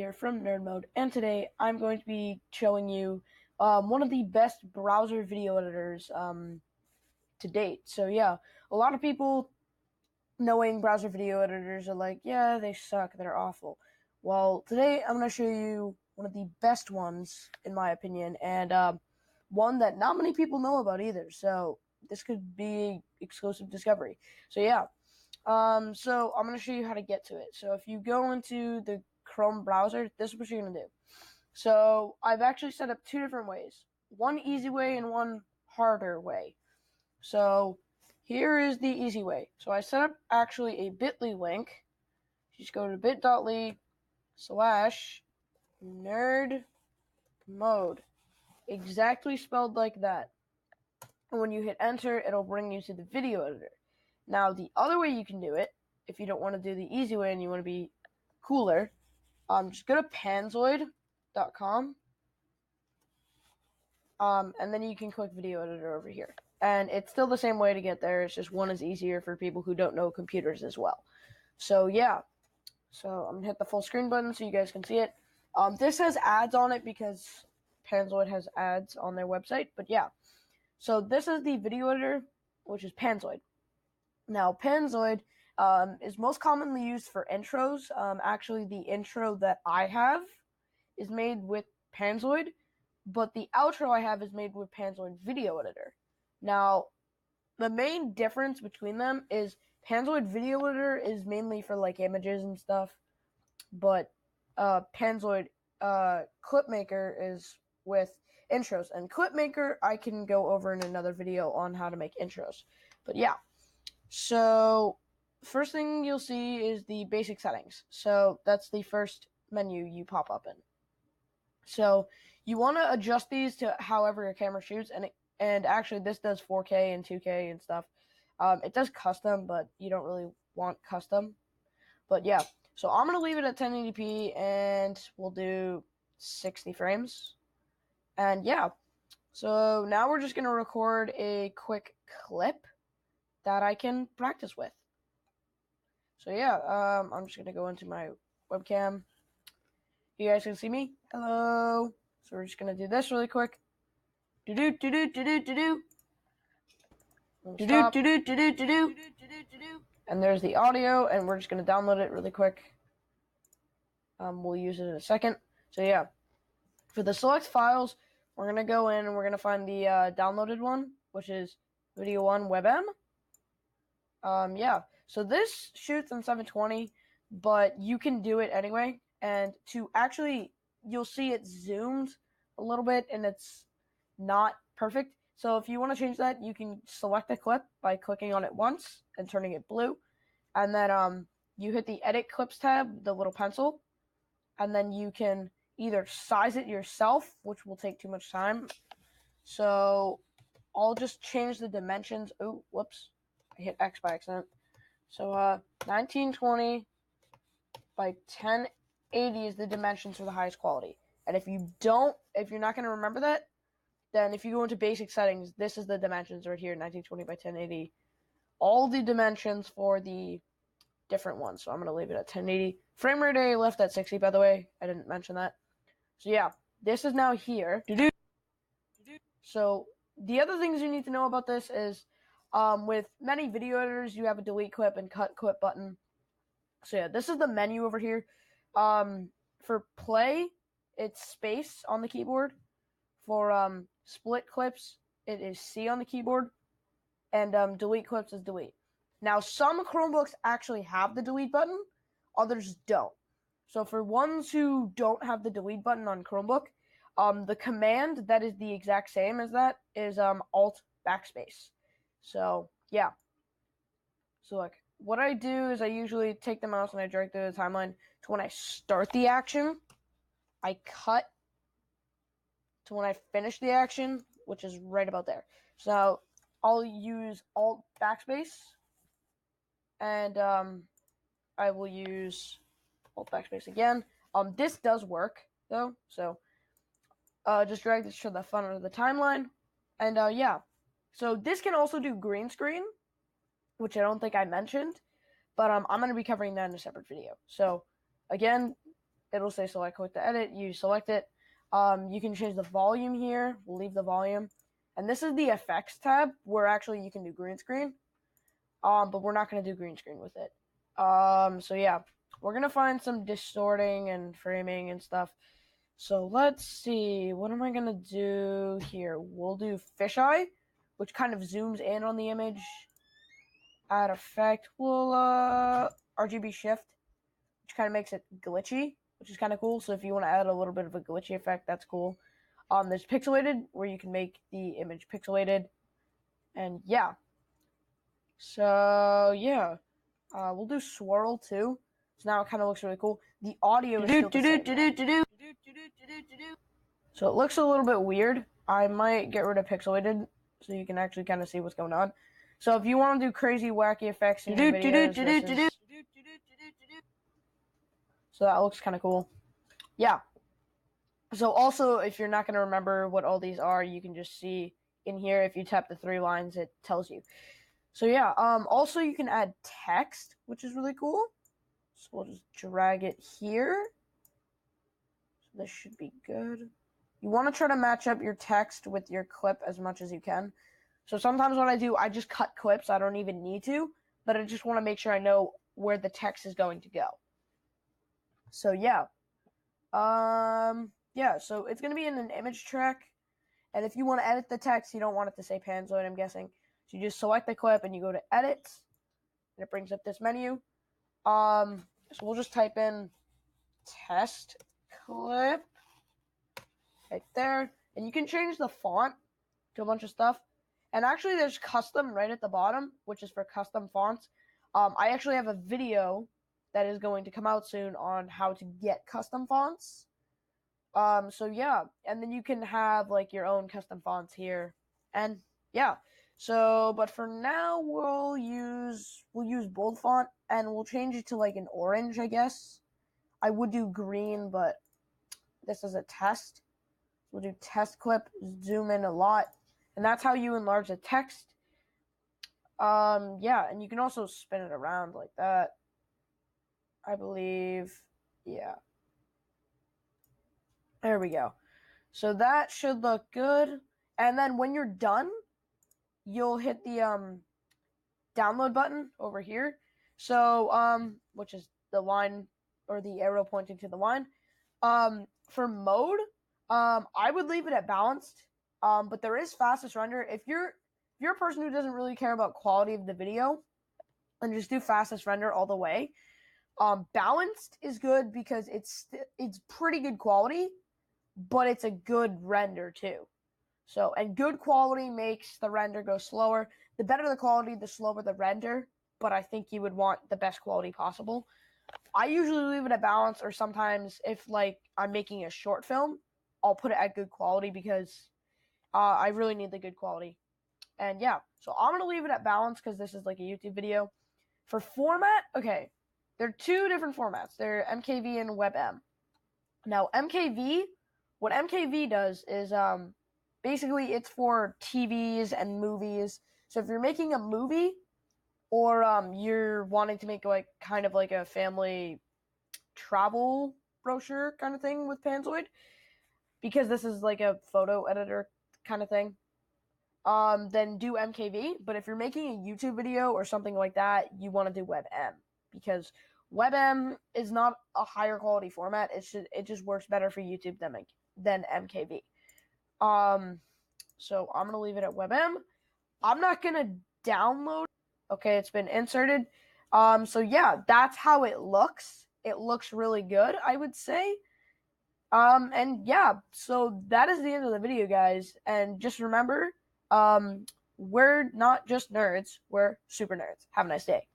here from Nerd Mode, and today I'm going to be showing you one of the best browser video editors to date. So yeah, a lot of people knowing browser video editors are like, yeah, they suck, they're awful. Well, today I'm going to show you one of the best ones, in my opinion, and one that not many people know about either. So this could be exclusive discovery. So yeah. So I'm going to show you how to get to it. So if you go into the Chrome browser, this is what you're going to do. So I've actually set up two different ways. One easy way and one harder way. So here is the easy way. So I set up actually a bit.ly link. Just go to bit.ly/nerdmode. Exactly spelled like that. And when you hit enter, it'll bring you to the video editor. Now, the other way you can do it, if you don't want to do the easy way and you want to be cooler, just go to panzoid.com, and then you can click video editor over here. And it's still the same way to get there. It's just one is easier for people who don't know computers as well. So, yeah. So, I'm going to hit the full screen button so you guys can see it. This has ads on it because Panzoid has ads on their website. But, yeah. So, this is the video editor, which is Panzoid. Now, Panzoid is most commonly used for intros. Actually, the intro that I have is made with Panzoid, but the outro I have is made with Panzoid Video Editor. Now, the main difference between them is Panzoid Video Editor is mainly for like images and stuff, but Panzoid Clipmaker is with intros. And Clipmaker I can go over in another video on how to make intros. But yeah. So, first thing you'll see is the basic settings. So, that's the first menu you pop up in. So, you want to adjust these to however your camera shoots, and actually this does 4K and 2K and stuff. It does custom, but you don't really want custom. But yeah, so I'm going to leave it at 1080p, and we'll do 60 frames. And yeah, so now we're just going to record a quick clip that I can practice with. So yeah, I'm just gonna go into my webcam. You guys can see me. Hello. So we're just gonna do this really quick. Do do do do do do do do. Do do do do do do do. And there's the audio, and we're just gonna download it really quick. We'll use it in a second. So yeah, for the select files, we're gonna go in and we're gonna find the downloaded one, which is Video 1 WebM. Yeah, so this shoots in 720, but you can do it anyway. And to actually, you'll see it zoomed a little bit, and it's not perfect. So if you want to change that, you can select a clip by clicking on it once and turning it blue. And then you hit the Edit Clips tab, the little pencil, and then you can either size it yourself, which will take too much time. So I'll just change the dimensions. Oh, whoops. I hit X by accident. So 1920 by 1080 is the dimensions for the highest quality. And if you're not going to remember that, then if you go into basic settings, this is the dimensions right here, 1920 by 1080. All the dimensions for the different ones. So I'm going to leave it at 1080. Frame rate I left at 60, by the way. I didn't mention that. So yeah, this is now here. So the other things you need to know about this is with many video editors, you have a delete clip and cut clip button. So yeah, this is the menu over here. For play, it's space on the keyboard. For split clips, it is C on the keyboard. And delete clips is delete. Now, some Chromebooks actually have the delete button. Others don't. So for ones who don't have the delete button on Chromebook, the command that is the exact same as that is Alt backspace. So, yeah. So, like, what I do is I usually take the mouse and I drag through the timeline to when I start the action. I cut to when I finish the action, which is right about there. So, I'll use Alt backspace. And I will use Alt backspace again. This does work, though. So, just drag this to the front of the timeline. And, yeah. So this can also do green screen, which I don't think I mentioned, but I'm going to be covering that in a separate video. So again, it'll say select, click to edit. You select it. You can change the volume here. We'll leave the volume. And this is the effects tab where actually you can do green screen. But we're not going to do green screen with it. So yeah, we're going to find some distorting and framing and stuff. So let's see, what am I going to do here? We'll do fisheye, which kind of zooms in on the image. Add effect, we'll RGB shift, which kind of makes it glitchy, which is kind of cool. So if you want to add a little bit of a glitchy effect, that's cool. There's pixelated, where you can make the image pixelated. And yeah. So yeah, we'll do swirl too. So now it kind of looks really cool. The audio is still the same. So it looks a little bit weird. I might get rid of pixelated so you can actually kind of see what's going on. So if you want to do crazy wacky effects in your videos, so that looks kind of cool. Yeah. So also, if you're not going to remember what all these are, you can just see in here. If you tap the 3 lines, it tells you. So yeah, also you can add text, which is really cool. So we'll just drag it here. So this should be good. You want to try to match up your text with your clip as much as you can. So sometimes what I do, I just cut clips. I don't even need to, but I just want to make sure I know where the text is going to go. So yeah. Yeah, so it's going to be in an image track. And if you want to edit the text, you don't want it to say Panzoid, I'm guessing. So you just select the clip and you go to edit, and it brings up this menu. So we'll just type in test clip right there, and you can change the font to a bunch of stuff. And actually, there's custom right at the bottom, which is for custom fonts. I actually have a video that is going to come out soon on how to get custom fonts. So yeah, and then you can have like your own custom fonts here, and yeah. So, but for now, we'll use bold font, and we'll change it to like an orange, I guess. I would do green, but this is a test. We'll do test clip, zoom in a lot, and that's how you enlarge the text. Yeah, and you can also spin it around like that, I believe. Yeah. There we go. So that should look good. And then when you're done, you'll hit the download button over here. So which is the line or the arrow pointing to the line. For mode, I would leave it at balanced. But there is fastest render. If you're a person who doesn't really care about quality of the video, and just do fastest render all the way. Balanced is good because it's pretty good quality, but it's a good render too. So, and good quality makes the render go slower. The better the quality, the slower the render, but I think you would want the best quality possible. I usually leave it at balance, or sometimes if like I'm making a short film, I'll put it at good quality because I really need the good quality. And yeah, so I'm going to leave it at balance because this is like a YouTube video. For format, okay, there are 2 different formats. They're MKV and WebM. Now, what MKV does is basically it's for TVs and movies. So if you're making a movie, or you're wanting to make like kind of like a family travel brochure kind of thing with Panzoid, because this is like a photo editor kind of thing, then do MKV. But if you're making a YouTube video or something like that, you want to do WebM, because WebM is not a higher quality format. It just works better for YouTube than MKV. So I'm gonna leave it at WebM. I'm not gonna download. Okay, it's been inserted. So yeah, that's how it looks. It looks really good, I would say. And yeah, so that is the end of the video, guys. And just remember, we're not just nerds, we're super nerds. Have a nice day.